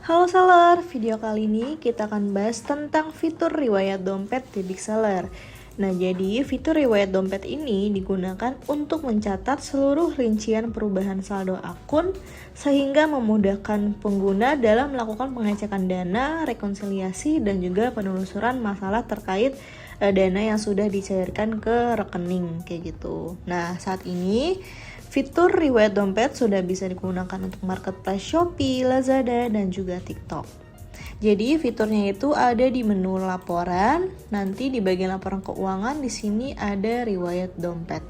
Halo seller, video kali ini kita akan bahas tentang fitur riwayat dompet di Big Seller. Nah, jadi fitur riwayat dompet ini digunakan untuk mencatat seluruh rincian perubahan saldo akun sehingga memudahkan pengguna dalam melakukan pengecekan dana, rekonsiliasi, dan juga penelusuran masalah terkait dana yang sudah dicairkan ke rekening kayak gitu. Nah, saat ini fitur riwayat dompet sudah bisa digunakan untuk marketplace Shopee, Lazada, dan juga TikTok. Jadi fiturnya itu ada di menu laporan, nanti di bagian laporan keuangan di sini ada riwayat dompet.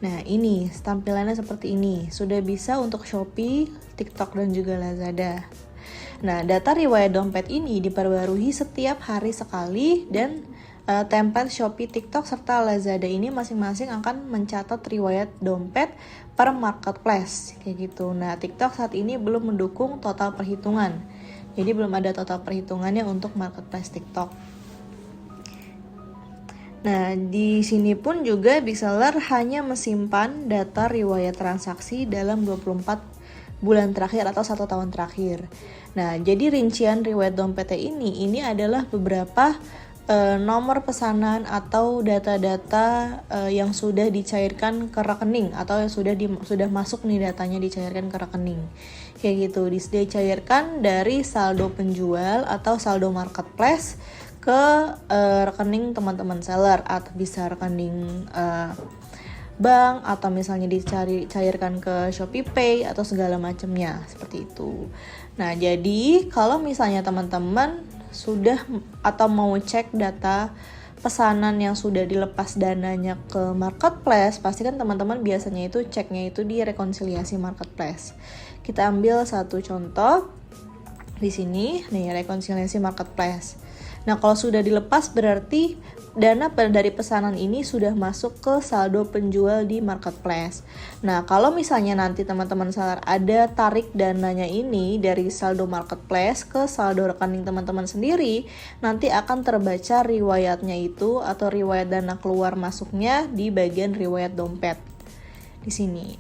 Nah, ini tampilannya seperti ini. Sudah bisa untuk Shopee, TikTok, dan juga Lazada. Nah, data riwayat dompet ini diperbarui setiap hari sekali dan template Shopee, TikTok, serta Lazada ini masing-masing akan mencatat riwayat dompet per marketplace kayak gitu. Nah, TikTok saat ini belum mendukung total perhitungan. Jadi belum ada total perhitungannya untuk marketplace TikTok. Nah, di sini pun juga Big Seller hanya menyimpan data riwayat transaksi dalam 24 bulan terakhir atau 1 tahun terakhir. Nah, jadi rincian riwayat dompetnya ini adalah beberapa nomor pesanan atau data-data yang sudah dicairkan ke rekening atau yang sudah masuk nih datanya dicairkan ke rekening kayak gitu. Dicairkan dari saldo penjual atau saldo marketplace ke rekening teman-teman seller, atau bisa rekening bank, atau misalnya dicairkan ke Shopee Pay atau segala macamnya seperti itu. Nah, jadi kalau misalnya teman-teman sudah atau mau cek data pesanan yang sudah dilepas dananya ke marketplace, pasti kan teman-teman biasanya itu ceknya itu di rekonsiliasi marketplace. Kita ambil satu contoh di sini nih, rekonsiliasi marketplace. Nah, kalau sudah dilepas berarti dana dari pesanan ini sudah masuk ke saldo penjual di marketplace. Nah, kalau misalnya nanti teman-teman seller ada tarik dananya ini dari saldo marketplace ke saldo rekening teman-teman sendiri, nanti akan terbaca riwayatnya itu atau riwayat dana keluar masuknya di bagian riwayat dompet di sini.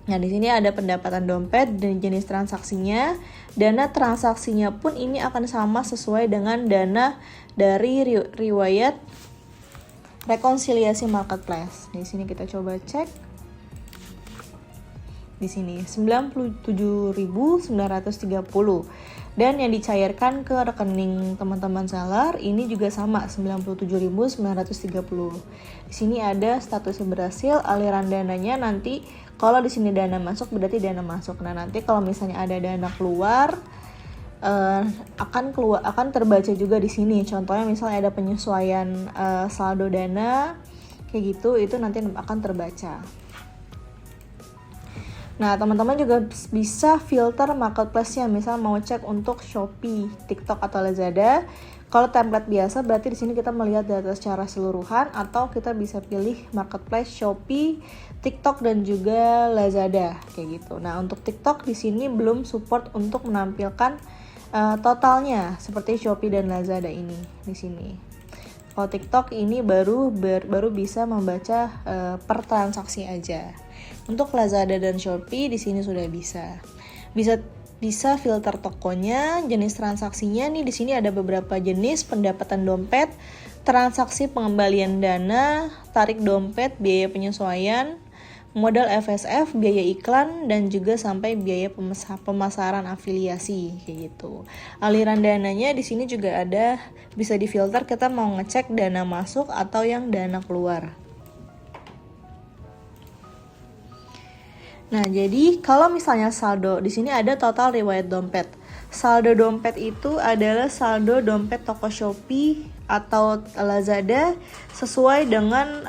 Nah, di sini ada pendapatan dompet dan jenis transaksinya. Dana transaksinya pun ini akan sama sesuai dengan dana dari riwayat rekonsiliasi marketplace. Di sini kita coba cek. Di sini 97.930 dan yang dicairkan ke rekening teman-teman seller ini juga sama 97.930. Di sini ada statusnya berhasil, aliran dananya nanti kalau di sini dana masuk berarti dana masuk. Nah, nanti kalau misalnya ada dana keluar akan terbaca juga di sini. Contohnya misalnya ada penyesuaian saldo dana kayak gitu, itu nanti akan terbaca. Nah, teman-teman juga bisa filter marketplace-nya, misal mau cek untuk Shopee, TikTok, atau Lazada. Kalau template biasa berarti di sini kita melihat data secara keseluruhan, atau kita bisa pilih marketplace Shopee, TikTok, dan juga Lazada kayak gitu. Nah, untuk TikTok di sini belum support untuk menampilkan totalnya seperti Shopee dan Lazada ini di sini. Kalau TikTok ini baru bisa membaca per transaksi aja. Untuk Lazada dan Shopee di sini sudah bisa filter tokonya, jenis transaksinya nih di sini ada beberapa jenis: pendapatan dompet, transaksi pengembalian dana, tarik dompet, biaya penyesuaian, modal FSF, biaya iklan, dan juga sampai biaya pemasaran afiliasi kayak gitu. Aliran dananya di sini juga ada, bisa difilter kita mau ngecek dana masuk atau yang dana keluar. Nah, jadi kalau misalnya saldo di sini ada total riwayat dompet. Saldo dompet itu adalah saldo dompet toko Shopee atau Lazada sesuai dengan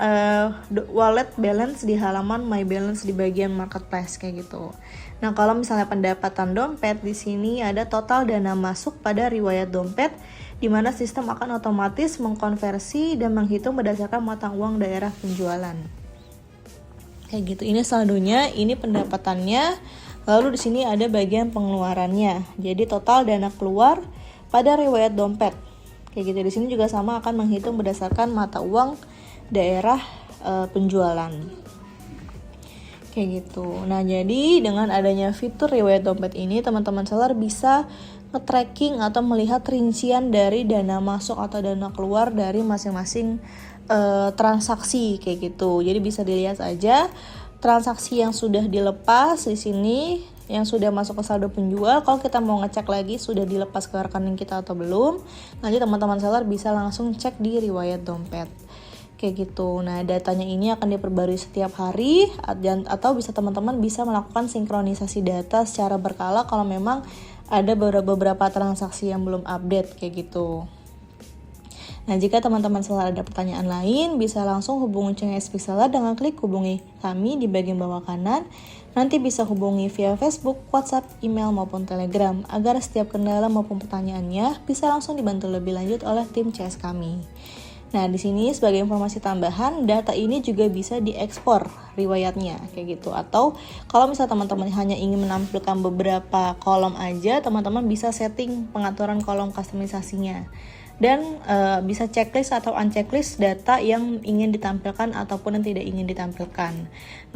wallet balance di halaman My Balance di bagian marketplace kayak gitu. Nah, kalau misalnya pendapatan dompet di sini ada total dana masuk pada riwayat dompet, di mana sistem akan otomatis mengkonversi dan menghitung berdasarkan mata uang daerah penjualan. Kayak gitu. Ini saldonya, ini pendapatannya. Lalu di sini ada bagian pengeluarannya. Jadi total dana keluar pada riwayat dompet. Kayak gitu. Di sini juga sama akan menghitung berdasarkan mata uang daerah penjualan. Kayak gitu. Nah, jadi dengan adanya fitur riwayat dompet ini, teman-teman seller bisa nge-tracking atau melihat rincian dari dana masuk atau dana keluar dari masing-masing transaksi kayak gitu. Jadi bisa dilihat aja transaksi yang sudah dilepas di sini, yang sudah masuk ke saldo penjual. Kalau kita mau ngecek lagi sudah dilepas ke rekening kita atau belum, nanti teman-teman seller bisa langsung cek di riwayat dompet. Kayak gitu. Nah, datanya ini akan diperbarui setiap hari atau bisa teman-teman bisa melakukan sinkronisasi data secara berkala kalau memang ada beberapa transaksi yang belum update kayak gitu. Nah, jika teman-teman seller ada pertanyaan lain, bisa langsung hubungi channel Speak Seller dengan klik hubungi kami di bagian bawah kanan. Nanti bisa hubungi via Facebook, WhatsApp, email, maupun Telegram, agar setiap kendala maupun pertanyaannya bisa langsung dibantu lebih lanjut oleh tim CS kami. Nah, di sini sebagai informasi tambahan, data ini juga bisa diekspor riwayatnya, kayak gitu. Atau kalau misalnya teman-teman hanya ingin menampilkan beberapa kolom aja, teman-teman bisa setting pengaturan kolom kustomisasinya. Dan bisa checklist atau unchecklist data yang ingin ditampilkan ataupun yang tidak ingin ditampilkan.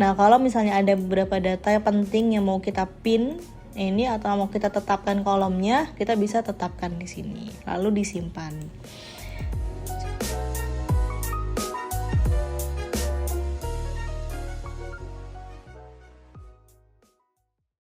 Nah, kalau misalnya ada beberapa data yang penting yang mau kita pin ini atau mau kita tetapkan kolomnya, kita bisa tetapkan di sini, lalu disimpan.